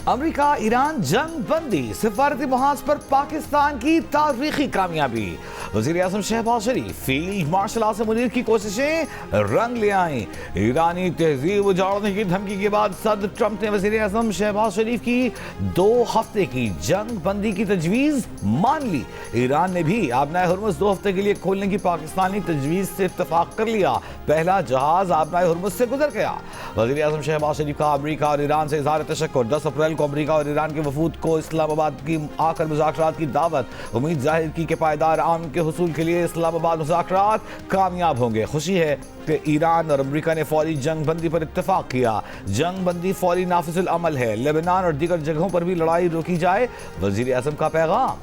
America Iran जंग बंदी सिफारती महाज पर पाकिस्तान की तारीखी कामयाबी। वज़ीर-ए-आज़म शहबाज शरीफ फील्ड मार्शल आसिम मुनीर की कोशिशें रंग ले आईं। ईरानी तहजीब उजाड़ने की धमकी के बाद सदर ट्रंप ने वज़ीर-ए-आज़म शहबाज शरीफ की 2 हफ्ते की जंग बंदी की तजवीज़ मान ली। ईरान ने भी आबनाए हुर्मुज़ 2 हफ्ते के लिए खोलने की पाकिस्तानी तजवीज़ से इत्तफाक कर लिया। पहला जहाज आबनाए हुर्मुज़ से गुजर गया। वज़ीर-ए-आज़म शहबाज शरीफ का अमेरिका और ईरान से इज़हार तशक्कुर। 10 अप्रैल को अमेरिका और ईरान के वफूद को इस्लामाबाद की आकर मुज़ाकरात की दावत। उम्मीद जाहिर की कि पायदार अमन के हुसूल के लिए इस्लामाबाद मुज़ाकरात कामयाब होंगे। खुशी है कि ईरान और अमेरिका ने फौरी जंग बंदी पर इत्तफाक किया। जंग बंदी फौरी नाफिजुल अमल है। लेबनान और दीगर जगहों पर भी लड़ाई रोकी जाए, वज़ीर-ए-आज़म का पैगाम।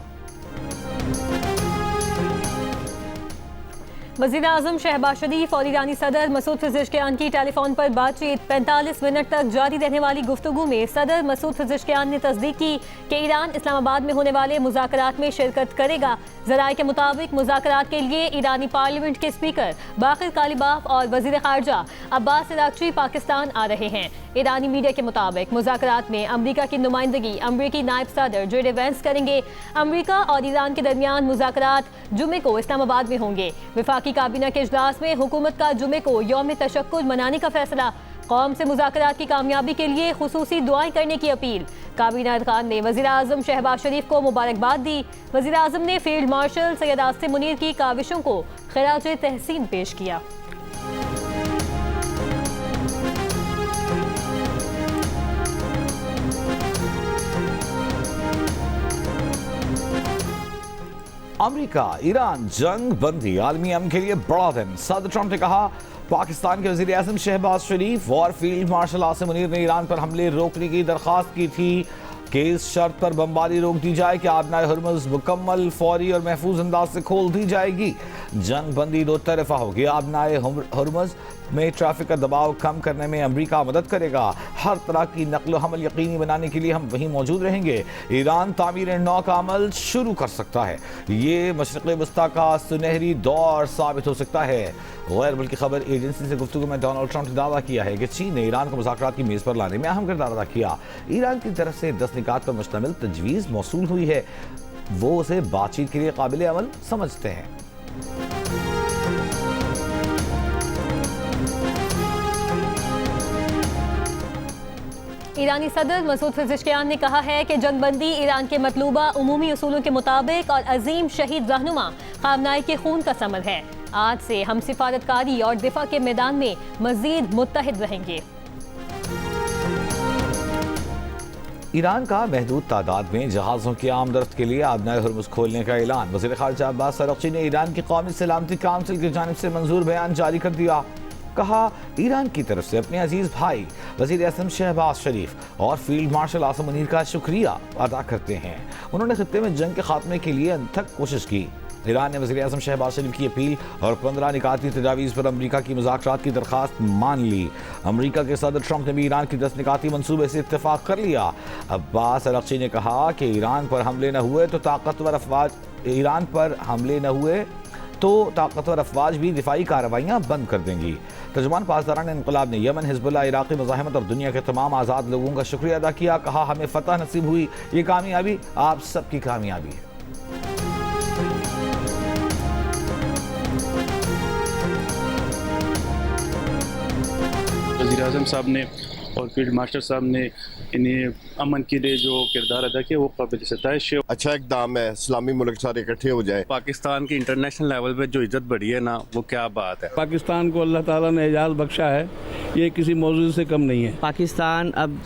वज़ीर-ए-आज़म शहबाज शरीफ और ईरानी सदर मसूद पेज़ेश्कियान की टेलीफोन पर बातचीत। 45 मिनट तक जारी रहने वाली गुफ्तगू में सदर मसूद पेज़ेश्कियान ने तस्दीक की कि ईरान इस्लामाबाद में होने वाले मुज़ाकरात में शिरकत करेगा। ज़राए के मुताबिक मुज़ाकरात के लिए ईरानी पार्लियामेंट के स्पीकर बाक़िर कालिबाफ और वज़ीर ख़ारजा अब्बास अराग़ची पाकिस्तान आ रहे हैं। ईरानी मीडिया के मुताबिक मुज़ाकरात में अमरीका की नुमाइंदगी अमरीकी नायब सदर जे.डी. वेंस करेंगे। अमरीका और ईरान के दरमियान मुज़ाकरात जुमे को इस्लामाबाद में होंगे। वफाकी काबीना के इजलास में हुकूमत का जुमे को यौम तशक्कुर मनाने का फैसला। कौम से मुज़ाकरात की कामयाबी के लिए खुसूसी दुआएं करने की अपील। काबीना अरकान ने वज़ीर-ए-आज़म शहबाज शरीफ को मुबारकबाद दी। वज़ीर-ए-आज़म ने फील्ड मार्शल सैयद आसिम मुनीर की काविशों को खिराज तहसीन पेश किया। अमेरिका ईरान जंग बंदी आलमी अमन के लिए बड़ा दिन। सदर ट्रंप ने कहा, पाकिस्तान के वज़ीर-ए-आज़म शहबाज शरीफ और फील्ड मार्शल आसिम मुनीर ने ईरान पर हमले रोकने की दरख्वास्त की थी कि इस शर्त पर बमबारी रोक दी जाए कि आबनाए हुर्मुज़ मुकम्मल, फौरी और महफूज अंदाज से खोल दी जाएगी। जंग बंदी 2 तरफ़ा होगी। आबनाए हुर्मुज़ में ट्रैफिक का दबाव कम करने में अमेरिका मदद करेगा। हर तरह की नकल व हमल यकीनी बनाने के लिए हम वहीं मौजूद रहेंगे। ईरान तामीर नौ का अमल शुरू कर सकता है। ये मशरिक़ वस्ता का सुनहरी दौर साबित हो सकता है। गैर मुल्की खबर एजेंसी से गुफ्तगू में डोनाल्ड ट्रंप ने दावा किया है कि चीन ने ईरान को मुज़ाकरात की मेज़ पर लाने में अहम किरदार अदा किया। ईरान की तरफ से 10 निकात पर मुश्तमिल तजवीज़ मौसूल हुई है। वो उसे बातचीत के लिए काबिल अमल समझते हैं। ईरानी सदर मसूद पेज़ेश्कियान ने कहा है कि जंगबंदी ईरान के मतलूबा उमूमी उसूलों के मुताबिक और अजीम शहीद रहनुमा खामनाई के खून का समर है। आज से हम सिफारतकारी और दिफा के मैदान में मजीद मुत्तहिद रहेंगे। ईरान का महदूद तादाद में जहाज़ों की आमदरफ्त के लिए आबनाए हुर्मुज़ खोलने का ऐलान। वज़ीर ख़ारजा अब्बास अराग़ची ने ईरान की कौमी सलामती काउंसिल की जानिब से मंजूर बयान जारी कर दिया। कहा, ईरान की तरफ से अपने अजीज भाई वज़ीर-ए-आज़म शहबाज शरीफ और फील्ड मार्शल आसिम मुनीर का शुक्रिया अदा करते हैं। उन्होंने खित्ते में जंग के खात्मे के लिए अनथक कोशिश की। ईरान ने वज़ीर-ए-आज़म शहबाज शरीफ की अपील और 15 निकाती तजावीज़ पर अमरीका की मुज़ाकरात की दरख्वास्त मान ली। अमरीका के सदर ट्रंप ने भी ईरान की 10 निकाती मनसूबे से इत्तफाक कर लिया। अब्बास अराग़ची ने कहा कि ईरान पर हमले न हुए तो ताकतवर अफवाज भी दिफाई कार्रवाइयाँ बंद कर देंगी। तर्जुमान पासदारान इनक़लाब ने यमन, हिज़्बुल्लाह, इराक़ी मुज़ाहिमत और दुनिया के तमाम आज़ाद लोगों का शुक्रिया अदा किया। कहा, हमें फ़तह नसीब हुई। ये कामयाबी आप सबकी कामयाबी है। वज़ीर-ए-आज़म साहब ने और फील्ड मार्शल साहब ने इन्हें अमन के लिए जो किरदार अदा किया वो काबिल सताइश है। अच्छा इक़दाम है, इस्लामी मुल्क सारे इकट्ठे हो जाए। पाकिस्तान की इंटरनेशनल लेवल पे जो इज्जत बढ़ी है ना, वो क्या बात है। पाकिस्तान को अल्लाह ताला ने एजाज़ बख्शा है, ये किसी मौजूद से कम नहीं है। पाकिस्तान अब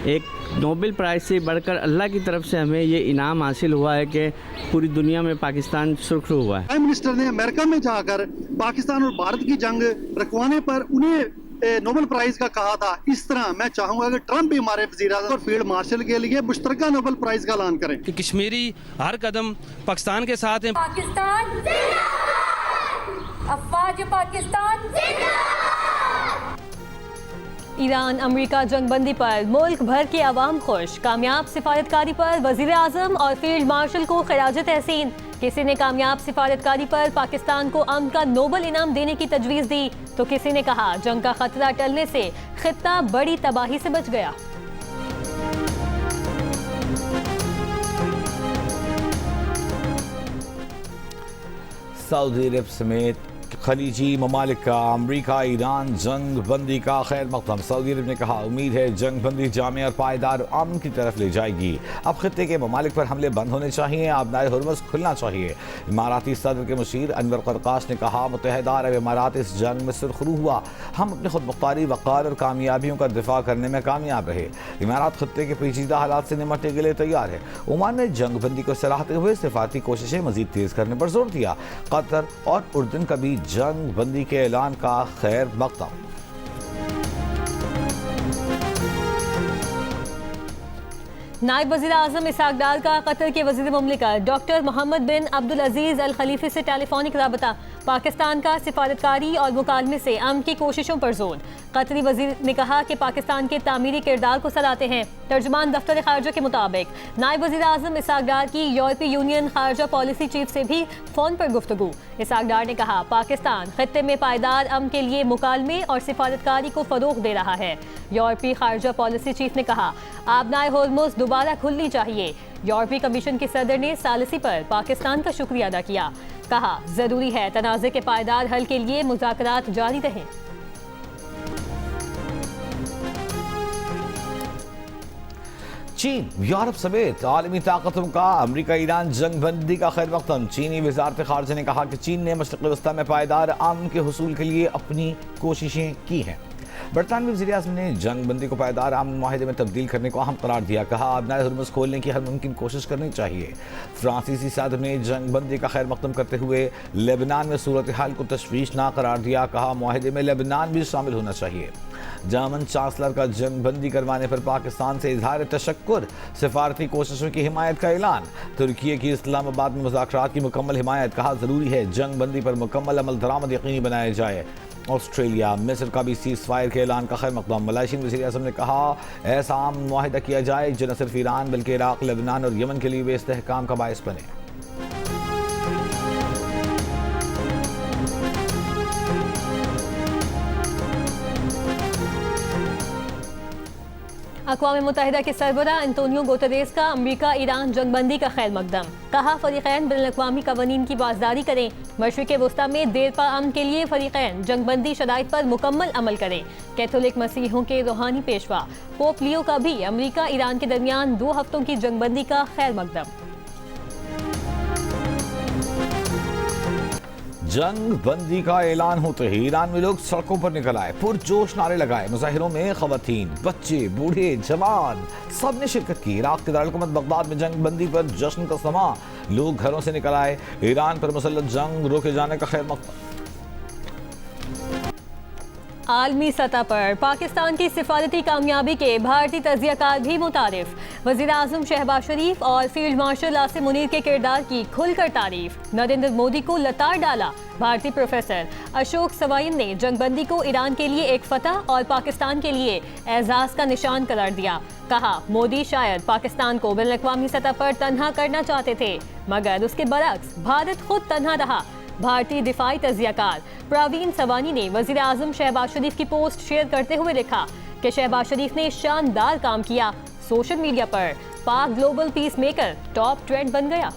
एक नोबेल प्राइज़ से बढ़कर अल्लाह की तरफ से हमें ये इनाम हासिल हुआ है कि पूरी दुनिया में पाकिस्तान सुर्खरू हुआ है। प्राइम मिनिस्टर ने अमेरिका में जाकर पाकिस्तान और भारत की जंग रखवाने पर उन्हें नोबेल प्राइज का कहा था। इस तरह मैं चाहूंगा कि ट्रंप भी हमारे वज़ीर-ए-आज़म और फील्ड मार्शल के लिए मुश्तरका नोबेल प्राइज का ऐलान करें कि कश्मीरी हर कदम पाकिस्तान के साथ है। पाकिस्तान अफवाज पाकिस्तान। ईरान अमेरिका जंगबंदी पर मुल्क भर के अवाम खुश। कामयाब सिफारतकारी पर वज़ीर-ए-आज़म और फील्ड मार्शल को खिराज तहसीन। किसी ने कामयाब सिफारतकारी पर पाकिस्तान को अमन का नोबल इनाम देने की तजवीज़ दी तो किसी ने कहा जंग का खतरा टलने से खित्ता बड़ी तबाही से बच गया। सऊदी अरब समेत खलीजी ममालिक का अमरीका ईरान जंग बंदी का खैर मकदम। सऊदी अरब ने कहा उम्मीद है जंग बंदी जामे और पायदार अमन की तरफ ले जाएगी। अब खित्ते के ममालिक पर हमले बंद होने चाहिए, आबनाए हुर्मुज़ खुलना चाहिए। इमाराती सदर के मुशीर अनवर कर्काश ने कहा मुत्तहिदा अरब इमारात इस जंग में सुरखरू हुआ, हम अपनी खुद मुख्तारी वक़ार और कामयाबियों का दिफा करने में कामयाब रहे। इमारात खित्ते के पेचीदा हालात से निपटने के लिए तैयार है। ओमान ने जंग बंदी को सराहते हुए सिफारती कोशिशें मजीद तेज करने पर जोर दिया। कतर और उर्दन का भी जंग बंदी के ऐलान का खैर मकदम। नायब वज़ीर आज़म इसहाक डार का कतर के वज़ीर मुमलिकत डॉक्टर मोहम्मद बिन अब्दुल अजीज़ अल खलीफी से टेलीफोनिक राबता। पाकिस्तान का सिफारतकारी और मुकालमे से अमन की कोशिशों पर जोर। कतरी वज़ीर ने कहा कि पाकिस्तान के तामीरी किरदार को सराहते हैं। तर्जुमान दफ्तर खारजा के मुताबिक नायब वज़ीर आज़म इसहाक डार की यूरोपीय यूनियन खारजा पॉलिसी चीफ से भी फ़ोन पर गुफ्तगू। इसहाक डार ने कहा पाकिस्तान खित्ते में पायदार अमन के लिए मुकालमे और सिफारतकारी को फ़रोग़ दे रहा है। यूरोपीय खारजा पॉलिसी चीफ ने कहा आबनाए होर्मुज़ दोबारा खुलनी चाहिए। यूरोपीय कमीशन के सदर ने सालिसी पर पाकिस्तान का शुक्रिया अदा किया। कहा जरूरी है तनाज़े के पायदार हल के लिए मुज़ाकरात जारी रहें। चीन यूरोप समेत आलमी ताकतों का अमरीका ईरान जंग बंदी का खैर मकदम। चीनी वज़ारत ख़ारजा ने कहा कि चीन ने मशरिक़ वस्ता में पायदार अमन के हुसूल के लिए अपनी कोशिशें की हैं। बरतानवी वज़ीर आज़म ने जंग बंदी को पायदार अमन माहिदे में तब्दील करने को अहम करार दिया। कहा आबनाए हुर्मुज़ खोलने की हर मुमकिन कोशिश करनी चाहिए। फ्रांसीसी सदर ने जंग बंदी का खैर मकदम करते हुए लेबनान में सूरत हाल को तशवीशनाक करार दिया। कहा माहिदे में लेबनान भी शामिल होना चाहिए। जर्मन चांसलर का जंग बंदी करवाने पर पाकिस्तान से इजहार तशक्कुर, सिफारती कोशिशों की हिमायत का ऐलान। तुर्की की इस्लामाबाद में मुज़ाकरात की मुकम्मल हिमायत। कहा ज़रूरी है जंग बंदी पर मुकम्मल अमल दरामद यकीनी बनाया जाए। ऑस्ट्रेलिया मिस्र का भी सीज़ फायर के ऐलान का खैर मकदम। मलाइशियन वज़ीर आज़म ने कहा ऐसा आम मुआहिदा किया जाए जो न सिर्फ ईरान बल्कि इराक़, लेबनान और यमन के लिए भी इस्तेहकाम का बायस बने। अक़वाम मुत्तहिदा के सरबरा अंतोनियो गुतेरेस का अमरीका ईरान जंगबंदी का खैर मकदम। कहा फ़रीक़ैन बैनुल-अक़वामी क़वानीन की पासदारी करें। मशरिक़ वस्ता में देरपा अमन के लिए फ़रीक़ैन जंगबंदी शराइत पर मुकम्मल अमल करें। कैथोलिक मसीहों के रूहानी पेशवा पोप लियो का भी अमरीका ईरान के दरमियान 2 हफ्तों की जंगबंदी का खैर मकदम। जंग बंदी का ऐलान होते ही ईरान में लोग सड़कों पर निकल आए, पुरजोश नारे लगाए। मुजाहिरों में ख़वातीन, बच्चे, बूढ़े, जवान सब ने शिरकत की। इराक़ के दारुल-हुकूमत बगदाद में जंग बंदी पर जश्न का समा। लोग घरों से निकल आए। ईरान पर मुसल्लत जंग रोके जाने का खैर मकदम। आलमी सतह पर पाकिस्तान की सिफारती कामयाबी के भारतीय तजियाकार भी मुतारिफ। वज़ीर आज़म शहबाज शरीफ और फील्ड मार्शल आसिम मुनीर के किरदार की खुलकर तारीफ। नरेंद्र मोदी को लताड़ डाला। भारतीय प्रोफेसर अशोक सवाइन ने जंगबंदी को ईरान के लिए एक फतह और पाकिस्तान के लिए एजाज का निशान करार दिया। कहा मोदी शायद पाकिस्तान को बैनुल-अक़वामी सतह पर तन्हा करना चाहते थे, मगर उसके बरक्स भारत खुद तन्हा रहा। भारतीय दिफाई तजियाकार प्रवीण सवानी ने वज़ीर आज़म शहबाज शरीफ की पोस्ट शेयर करते हुए लिखा कि शहबाज शरीफ ने शानदार काम किया। सोशल मीडिया पर पाक global peace maker top trend बन गया।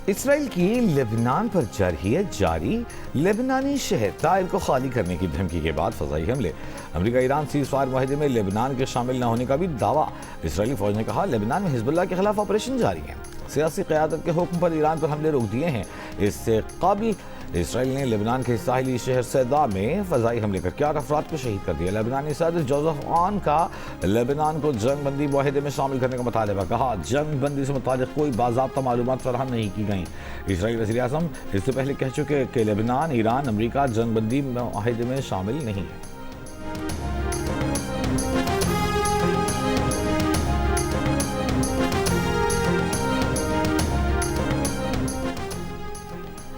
इसराइल की लेबनान पर जारी लेबनानी शहर ताइर को खाली करने की धमकी के बाद फजाई हमले। अमेरिका ईरान सीज़ फायर माहिदे में लेबनान के शामिल न होने का भी दावा। इसराइली फौज ने कहा लेबनान में हिजबुल्लाह के खिलाफ ऑपरेशन जारी है। सियासी क़यादत के हुक्म पर ईरान पर हमले रोक दिए हैं। इससे कबल इसराइल ने लेबनान के साहिली शहर सैदा में फजाई हमले करके 8 अफराद को शहीद कर दिया। लेबनानी सदर जोसेफ ऑन का लेबनान को जंग बंदी मुआहदे में शामिल करने का मुतालबा। कहा जंग बंदी से मुताबिक कोई बाज़ाब्ता मालूमात फराहम नहीं की गई। इसराइली वज़ीर आज़म इससे पहले कह चुके कि लेबनान, ईरान, अमरीका जंग बंदी मुआहदे में शामिल नहीं है।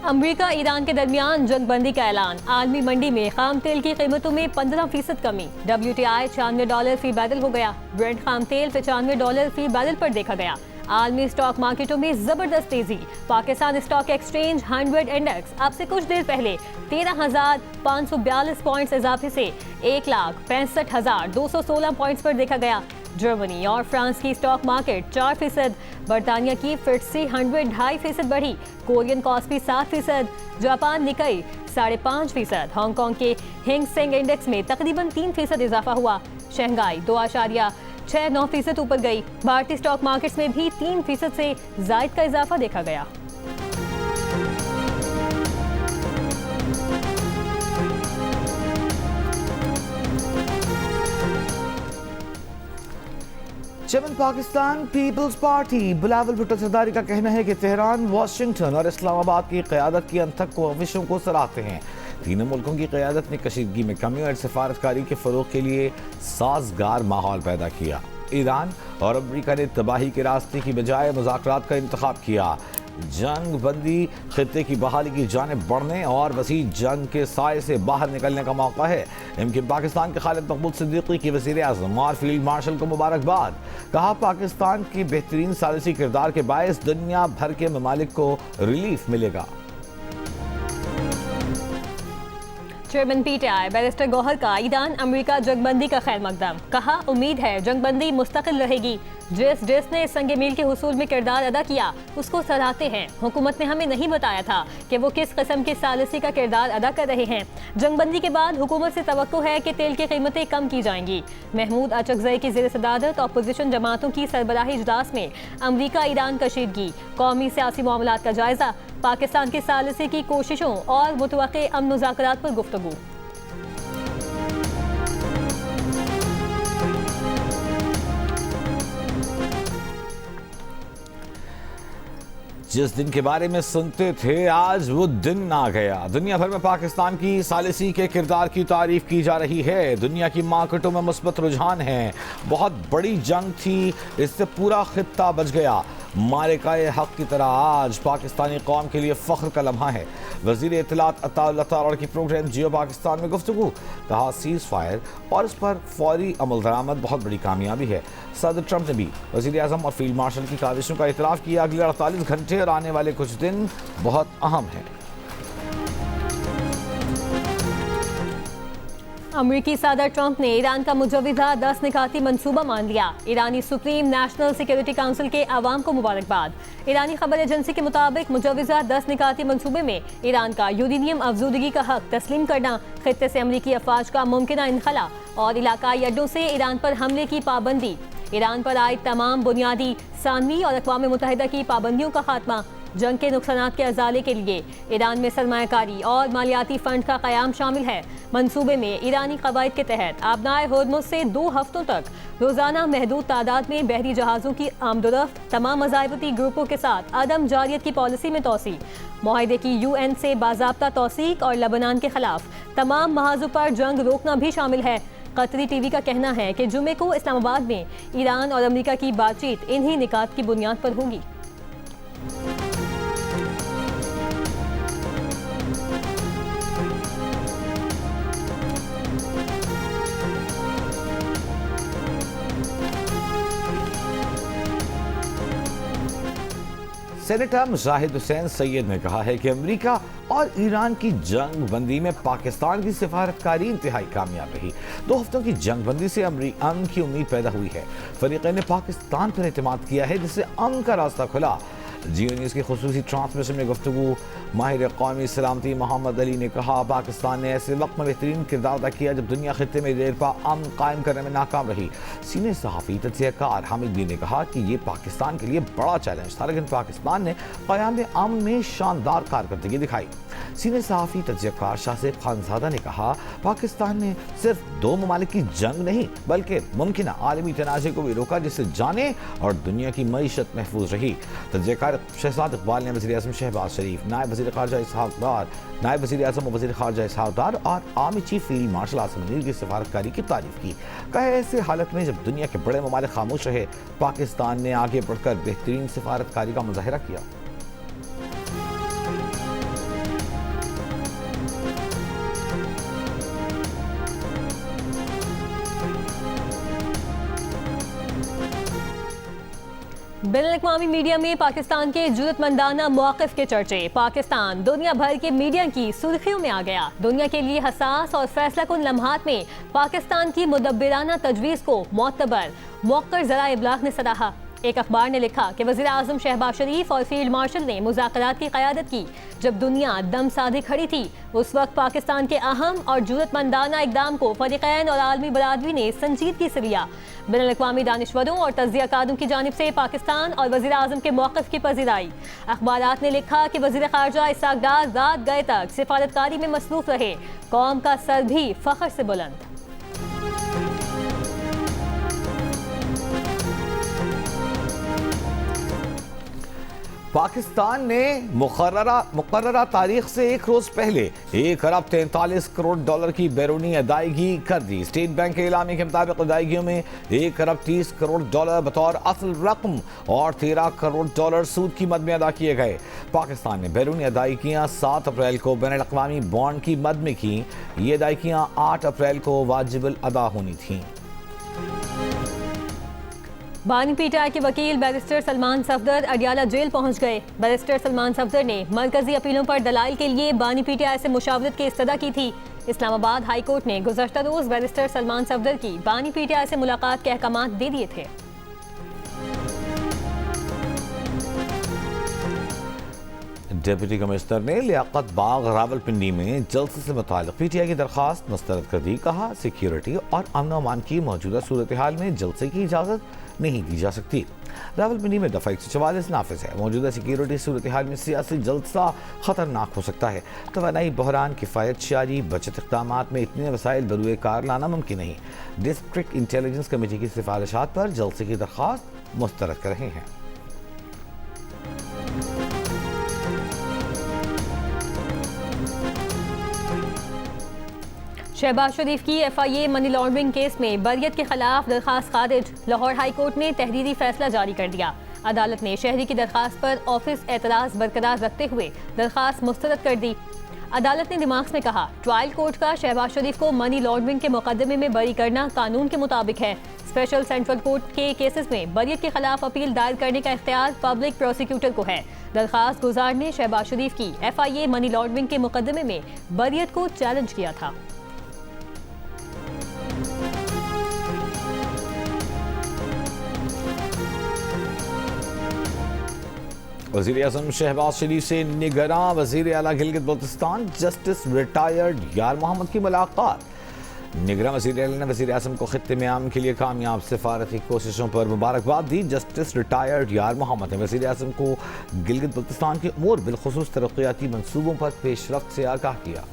अमरीका ईरान के दरमियान जंगबंदी का ऐलान। आलमी मंडी में खाम तेल की कीमतों में 15% कमी। WTI $96 फी बैरल हो गया। ब्रेंट खाम तेल $95 फी बैरल पर देखा गया। आलमी स्टॉक मार्केटों में जबरदस्त तेजी। पाकिस्तान स्टॉक एक्सचेंज 100 इंडेक्स अब से कुछ देर पहले 13,542 पॉइंट्स इजाफे से 1,65,216 पॉइंट्स पर देखा गया। जर्मनी और फ्रांस की स्टॉक मार्केट 4%, बरतानिया की FTSE 100 2.5% बढ़ी, कोरियन कॉस्पी 7%, जापान निकाई 5.5%, हांगकांग के हिंग सेंग इंडेक्स में तकरीबन 3% इजाफा हुआ, शंघाई 2.69% ऊपर गई। भारतीय स्टॉक मार्केट्स में भी 3% से जायद का इजाफा देखा गया। Chairman Pakistan peoples party Bilawal Bhutto Zardari का कहना है कि तेहरान, वाशिंगटन और इस्लामाबाद की क़यादत की अनथक कोशिशों को सराहते हैं। तीनों मुल्कों की क़यादत ने कशीदगी में कमी और सफारतकारी के फ़रोग़ के लिए साजगार माहौल पैदा किया। ईरान और अमरीका ने तबाही के रास्ते की बजाय मुज़ाकरात का इंतखाब किया। जंग बंदी खित्ते की बहाली की जानिब बढ़ने और वसी जंग के साए से बाहर निकलने का मौका है। इनके पाकिस्तान के खालिद मकबूल सिद्दीकी की वज़ीर आज़म और फील्ड मार्शल को मुबारकबाद। कहा, पाकिस्तान के बेहतरीन सालिसी किरदार के बायस दुनिया भर के ममालिक को रिलीफ मिलेगा। चेयरमैन PTI बैरिस्टर गौहर का ईरान अमेरिका जंगबंदी का खैर मकदम। कहा, उम्मीद है जंगबंदी मुस्तकिल रहेगी। जिसने संगे मील के हुसूल में किरदार अदा किया उसको सराहते हैं। हुकूमत ने हमें नहीं बताया था कि वो किस किस्म की सालिसी का किरदार अदा कर रहे हैं। जंगबंदी के बाद हुकूमत से तवक्को है कि तेल की कीमतें कम की जाएंगी। महमूद अचकज़ई की ज़ेर सदारत अपोजिशन जमातों की सरबराही इजलास में अमरीका ईरान कशीदगी, कौमी सियासी मामलात का जायजा, पाकिस्तान की सालिसी की कोशिशों और मुतवक्के अमन मुज़ाकरात पर गुफ्तगू। जिस दिन के बारे में सुनते थे आज वो दिन आ गया। दुनिया भर में पाकिस्तान की सालिसी के किरदार की तारीफ की जा रही है। दुनिया की मार्केटों में मुस्बत रुझान है। बहुत बड़ी जंग थी, इससे पूरा खित्ता बच गया। मालिकाए हक की तरह आज पाकिस्तानी कौम के लिए फ़ख्र का लम्हा है। वज़ीर इत्तलात अता तारड़ की प्रोग्राम जियो पाकिस्तान में गुफ्तगू। कहा, सीज़ फायर और इस पर फौरी अमल दरामद बहुत बड़ी कामयाबी है। सदर ट्रंप ने भी वज़ीर आज़म और फील्ड मार्शल की काविशों का इतराफ़ किया। अगले 48 घंटे और आने वाले कुछ दिन बहुत अहम हैं। अमरीकी सदर ट्रंप ने ईरान का मुजव्वज़ा 10 निकाती मंसूबा मान लिया। ईरानी सुप्रीम नेशनल सिक्योरिटी काउंसिल के अवाम को मुबारकबाद। ईरानी खबर एजेंसी के मुताबिक मुजव्वज़ा 10 निकाती मंसूबे में ईरान का यूरेनियम अफजूदगी का हक तस्लीम करना, खित्ते से अमरीकी अफवाज का मुमकिना इनखला और इलाकाई अड्डों से ईरान पर हमले की पाबंदी, ईरान पर आए तमाम बुनियादी सानवी और अक़वाम मुत्तहिदा की पाबंदियों का खात्मा, जंग के नुकसानात के अजाले के लिए ईरान में सरमायाकारी और मालियाती फंड का क़याम शामिल है। मंसूबे में ईरानी कवायद के तहत आबनाए होर्मुज़ से 2 हफ्तों तक रोज़ाना महदूद तादाद में बहरी जहाज़ों की आमदोरफ्त, तमाम मज़ाहिबती ग्रुपों के साथ अदम जारियत की पॉलिसी में तोसी, मुआहिदे की UN से बाज़ाब्ता तौसीक और लबनान के खिलाफ तमाम महाजों पर जंग रोकना भी शामिल है। कतरी TV का कहना है कि जुमे को इस्लामाबाद में ईरान और अमेरिका की बातचीत इन्हीं निकात की बुनियाद पर होगी। सेनेटर मुजाहिद हुसैन सैयद ने कहा है कि अमेरिका और ईरान की जंग बंदी में पाकिस्तान की सिफारतकारी इंतहाई कामयाब रही। 2 हफ्तों की जंग बंदी से अमन की उम्मीद पैदा हुई है। फरीक़ैन ने पाकिस्तान पर एतमाद किया है, जिससे अमन का रास्ता खुला। जियो न्यूज़ की खुसूसी ट्रांसमिशन में गुफ्तगू माहिर कौमी सलामती मोहम्मद अली ने कहा, पाकिस्तान ने ऐसे वक्त में बेहतरीन किरदार अदा किया जब दुनिया खित्ते में देर पा अमन कायम करने में नाकाम रही। सीनियर सहाफ़ी तज्ज़ियाकार हामिद बी ने कहा कि ये पाकिस्तान के लिए बड़ा चैलेंज था, लेकिन पाकिस्तान ने क़याम अमन में शानदार कारकर्दगी दिखाई। सीनियर सहाफ़ी तज्ज़ियाकार शाहज़ेब खानज़ादा ने कहा, पाकिस्तान ने सिर्फ 2 ममालिक की जंग नहीं बल्कि मुमकिन आलमी तनाज़े को भी रोका, जिससे जाने और दुनिया की मईशत महफूज रही। तज्ज़ियाकार शहजाद इकबाल ने वज़ीर आज़म शहबाज शरीफ, नायब वज़ीर ख़ारजा इसहाक़ डार, नायब वज़ीर आज़म और वज़ीर ख़ारजा इसहाक़ डार और army chief field marshal Asim Munir की सिफारतकारी की तारीफ़ की। कहा, ऐसे हालत में जब दुनिया के बड़े ममालिक खामोश रहे, पाकिस्तान ने आगे बढ़कर बेहतरीन सिफारतकारी का मुज़ाहिरा किया। बैनुल-अक़वामी मीडिया में पाकिस्तान के जुर्रतमंदाना मौक़िफ़ के चर्चे। पाकिस्तान दुनिया भर के मीडिया की सुर्खियों में आ गया। दुनिया के लिए हसास और फैसलाकुन लम्हात में पाकिस्तान की मुदब्बिराना तजवीज़ को मोतबर मौक़िर ज़राए इब्लाग़ ने सराहा। एक अखबार ने लिखा कि वज़ीर आज़म शहबाज शरीफ और फील्ड मार्शल ने मुज़ाकरात की क़यादत की। जब दुनिया दम साधे खड़ी थी उस वक्त पाकिस्तान के अहम और जुर्रतमंदाना इक़दाम को फ़रीक़ैन और आलमी बरादरी ने संजीदगी से लिया। बैनुल-अक़वामी दानिशवरों और तज़्ज़ियाकारों की जानिब से पाकिस्तान और वज़ीर आज़म के मौक़िफ़ की पज़ीराई। अखबारात ने लिखा कि वज़ीर ख़ारजा इसहाक़ डार रात गए तक सिफारतकारी में मसरूफ़ रहे। कौम का सर भी फ़ख्र से बुलंद। पाकिस्तान ने मुकर्ररा तारीख से एक रोज पहले 1 अरब 43 करोड़ डॉलर की बैरूनी अदायगी कर दी। स्टेट बैंक के एलामी के मुताबिक अदायगियों में 1 अरब 30 करोड़ डॉलर बतौर असल रकम और 13 करोड़ डॉलर सूद की मद में अदा किए गए। पाकिस्तान ने बैरूनी अदायगियाँ 7 अप्रैल को बैनुल-अक़वामी बॉन्ड की मद में की। ये अदायगियाँ 8 अप्रैल को वाजिबुल अदा होनी थीं। बानी पीटीआई के वकील बैरिस्टर सलमान सफदर अडियाला जेल पहुंच गए। बैरिस्टर सलमान सफदर ने मरकजी अपीलों पर दलाइल के लिए बानी पीटीआई से मुशावरत की इस्तदा की थी। इस्लामाबाद हाई कोर्ट ने गुज़श्ता रोज बैरिस्टर सलमान सफदर की बानी पीटीआई से मुलाकात के अहकामात दे दिए थे। डिप्टी कमिश्नर ने लियाकत बाग रावलपिंडी में जलसे से मुताल्लिक़ पीटीआई की दरख्वास्त मुस्तरद कर दी। कहा सिक्योरिटी और अमन अमान की मौजूदा सूरत हाल में जलसे की इजाज़त नहीं दी जा सकती। रावलपिंडी में दफ़ा 144 नाफिज है। मौजूदा सिक्योरिटी सूरत हाल में सियासी जलसा ख़तरनाक हो सकता है। तवानाई बहरान, किफ़ायत शारी, बचत इक़दामात में इतने वसाइल बरूए कार लाना मुमकिन नहीं। डिस्ट्रिक्ट इंटेलिजेंस कमेटी की सिफारिशात पर जलसे की दरख्वास्त मुस्तरद कर रहे हैं। शहबाज शरीफ की FIA मनी लॉन्ड्रिंग केस में बरियत के खिलाफ दरखास्त खारिज। लाहौर हाई कोर्ट ने तहरीरी फैसला जारी कर दिया। अदालत ने शहरी की दरखास्त पर ऑफिस एतराज़ बरकरार रखते हुए दरखास्त मुस्तरद कर दी। अदालत ने दिमाग में कहा ट्रायल कोर्ट का शहबाज शरीफ को मनी लॉन्ड्रिंग के मुकदमे में बरी करना कानून के मुताबिक है। स्पेशल सेंट्रल कोर्ट के केसेस में बरियत के खिलाफ अपील दायर करने का इख्तियार पब्लिक प्रोसिक्यूटर को है। दरखास्त गुजार ने शहबाज शरीफ की FIA मनी लॉन्ड्रिंग के मुकदमे में बरियत को चैलेंज किया था। वज़ीर आज़म शहबाज शरीफ से निगरां वज़ीर आला गिलगित बल्तिस्तान जस्टिस रिटायर्ड यार मोहम्मद की मुलाकात। निगरां वज़ीर आला ने वज़ीर आज़म को खित्ते में आम के लिए कामयाब सिफारती कोशिशों पर मुबारकबाद दी। जस्टिस रिटायर्ड यार मोहम्मद ने वज़ीर आज़म को गिलगित बल्तिस्तान के अमूर बिलखुसूस तरक्याती मनसूबों पर पेशरफ्त से आगाह किया।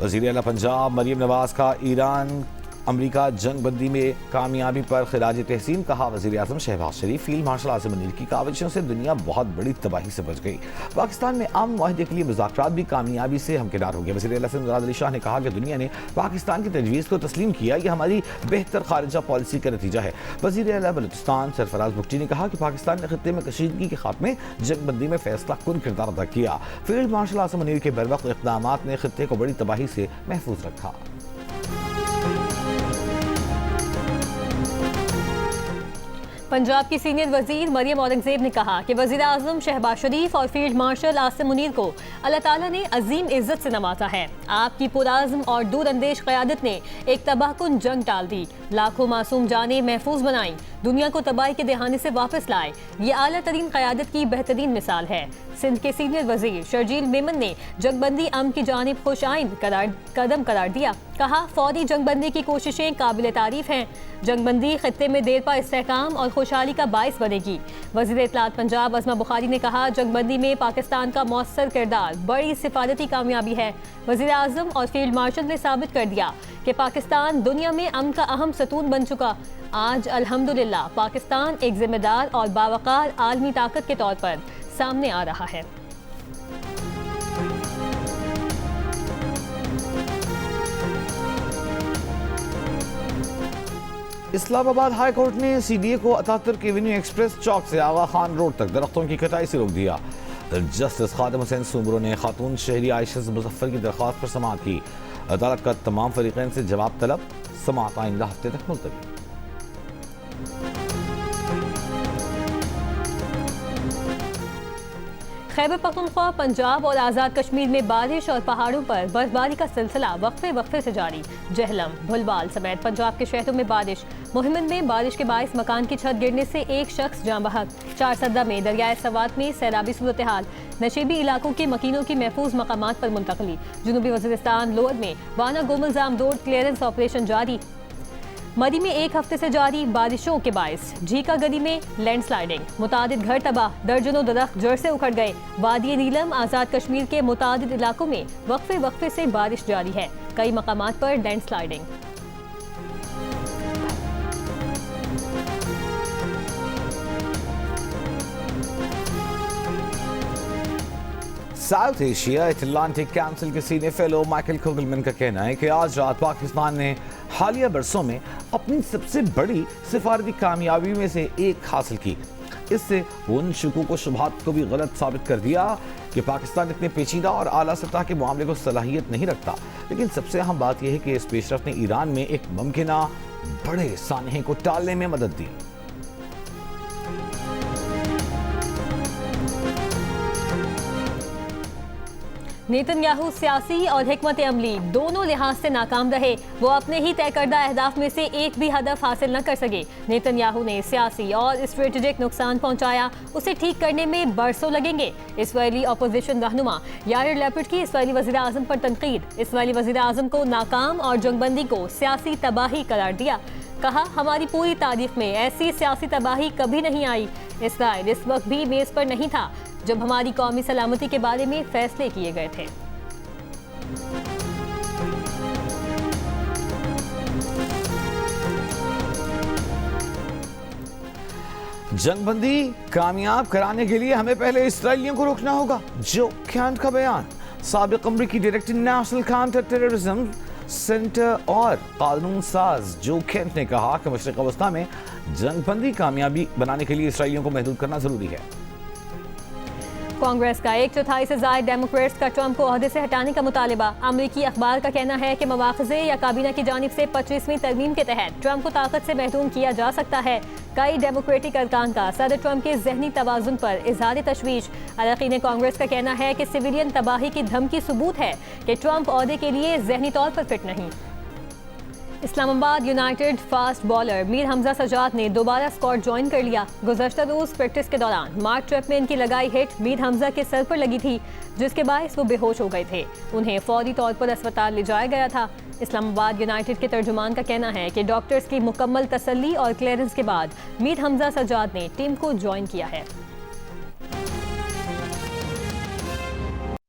वज़ीर आला पंजाब मरीम नवाज का ईरान अमरीका जंग बंदी में कामयाबी पर खिराज तहसीन। कहा वज़ीर आज़म शहबाज शरीफ फील्ड मार्शल आसिम मुनीर की काविशों से दुनिया बहुत बड़ी तबाही से बच गई। पाकिस्तान में अमन मुआहदे के लिए मुज़ाकरात भी कामयाबी से हमकिनार हो गए। वज़ीर आला मुराद अली शाह ने कहा कि दुनिया ने पाकिस्तान की तजवीज़ को तस्लीम किया। यह हमारी बेहतर खारिजा पॉलिसी का नतीजा है। वज़ीर आला बलूचिस्तान सरफराज बुगटी ने कहा कि पाकिस्तान ने खित्ते में कशीदगी के खात्मे जंग बंदी में फैसला कुन किरदार अदा किया। फील्ड मार्शल आसिम मुनीर के बरवक्त इक़दामात ने खित्ते को बड़ी तबाही से महफूज रखा। पंजाब की सीनियर वजीर मरियम औरंगजेब ने कहा कि वज़ीर आज़म शहबाज शरीफ और फील्ड मार्शल आसिम मुनीर को अल्लाह ताला ने अजीम इज्जत से नवाजा है। आपकी पुराज़्म और दूरअंदेश क़यादत ने एक तबाहकुन जंग टाल दी, लाखों मासूम जानें महफूज बनाई, दुनिया को तबाही के दहाने से वापस लाए। ये आला तरीन क़यादत की बेहतरीन मिसाल है। सिंध के सीनियर वजीर शर्जील मेमन ने जंगबंदी अमन की जानिब खुशाइंद कदम करार दिया। कहा फौरी जंगबंदी की कोशिशें काबिल तारीफ हैं। जंगबंदी खित्ते में देर पा इस्तेहकाम और खुशहाली का बाइस बनेगी। वज़ीर इत्तलात पंजाब अज़मा बुखारी ने कहा जंगबंदी में पाकिस्तान का मौसर किरदार बड़ी सिफारती कामयाबी है। वज़ीर आज़म और फील्ड मार्शल ने साबित कर दिया कि पाकिस्तान दुनिया में अमन का अहम सतून बन चुका। आज अल्हम्दुलिल्लाह पाकिस्तान एक जिम्मेदार और बावकार आलमी ताकत के तौर पर सामने आ रहा है। इस्लामाबाद हाई कोर्ट ने CDA को अतातुर्क एवेन्यू एक्सप्रेस चौक से आगा खान रोड तक दरख्तों की कटाई से रोक दिया। जस्टिस खादिम हुसैन सुमरो ने खातून शहरी आयशा मुजफ्फर की दरख्वास्त पर समाअत की। अदालत का तमाम फरीकैन से जवाब तलब, समाअत आइंदा हफ्ते तक मुलतवी। खैबर पख्तूनख्वा, पंजाब और आज़ाद कश्मीर में बारिश और पहाड़ों पर बर्फबारी का सिलसिला वक्फे से जारी। जहलम, भुलवाल समेत पंजाब के शहरों में बारिश। मुहिमन में बारिश के बायस मकान की छत गिरने से एक शख्स जाँ बहक। चार सद्दा में दरियाए सवात में सैलाबी सूरत हाल। नशेबी इलाकों के मकीनों की महफूज मकामात पर मुंतकली। जुनूबी वज़ीरिस्तान लोअर में वाना गोमलजाम रोड क्लियरेंस ऑपरेशन जारी। मरी में एक हफ्ते से जारी बारिशों के बायस झीका गली में लैंडस्लाइडिंग, मुतादिद घर तबाह, दर्जनों दरख्त जड़ से उखड़ गए। वादी नीलम, आज़ाद कश्मीर के मुतादिद इलाकों में वक्फे से बारिश जारी है, कई मकामात पर landsliding. South Asia Atlantic council के सीनियर फेलो माइकल कुगलमैन का कहना है कि आज रात पाकिस्तान ने हालिया बरसों में अपनी सबसे बड़ी सिफारती कामयाबी में से एक हासिल की। इससे उन शुकूक व शुबहात को भी गलत साबित कर दिया कि पाकिस्तान इतने पेचीदा और आला सतह के मामले को सलाहियत नहीं रखता। लेकिन सबसे अहम बात यह है कि इस पेशरफ ने ईरान में एक मुमकिना बड़े सानहे को टालने में मदद दी। नेतन्याहू सियासी और हिकमत अमली दोनों लिहाज से नाकाम रहे। वो अपने ही तय करदा अहदाफ में से एक भी हदफ हासिल न कर सके। नेतन्याहू ने सियासी और स्ट्रेटेजिक नुकसान पहुंचाया, उसे ठीक करने में बरसों लगेंगे। इसराइली अपोजिशन रहनुमा यायर लैपिड की इसराइली वज़ीर आज़म पर तनकीद। इसराइली वज़ीर आज़म को नाकाम और जंगबंदी को सियासी तबाही करार दिया। कहा, हमारी पूरी तारीख में ऐसी सियासी तबाही कभी नहीं आई। इसराइल इस वक्त भी मेज पर नहीं था जब हमारी कौमी सलामती के बारे में फैसले किए गए थे। जंगबंदी कामयाब कराने के लिए हमें पहले इसराइलियों को रोकना होगा। जो कैंट का बयान। साबिक अमरीकी director national counter terrorism centre और कानून साज जो कैंट ने कहा कि मशरिक वस्ता में जंगबंदी कामयाबी बनाने के लिए इसराइलियों को महदूद करना जरूरी है। कांग्रेस का 1/4 से ज़ायद डेमोक्रेट्स का ट्रंप को ओहदे से हटाने का मुतालिबा। अमरीकी अखबार का कहना है कि मवाख़ज़े या काबीना की जानिब से 25वीं तरमीम के तहत ट्रंप को ताकत से महदूम किया जा सकता है। कई डेमोक्रेटिक अरकान का सदर ट्रंप के जहनी तवाज़ुन पर इज़हार तशवीश। अरकान कांग्रेस का कहना है कि सिविलियन तबाही की धमकी सबूत है कि ट्रंप ओहदे के लिए जहनी तौर पर फिट नहीं। Islamabad United fast bowler Mir Hamza Sajjad ने दोबारा स्क्वाड ज्वाइन कर लिया। गुज़श्ता रोज़ प्रैक्टिस के दौरान मार्क ट्रैप में इनकी लगाई हिट मीर हमजा के सर पर लगी थी, जिसके बायस वो बेहोश हो गए थे। उन्हें फौरी तौर पर अस्पताल ले जाया गया था। इस्लामाबाद यूनाइटेड के तर्जुमान का कहना है कि डॉक्टर्स की मुकम्मल तसल्ली और क्लियरेंस के बाद मीर हमजा सजाद ने टीम को ज्वाइन किया है।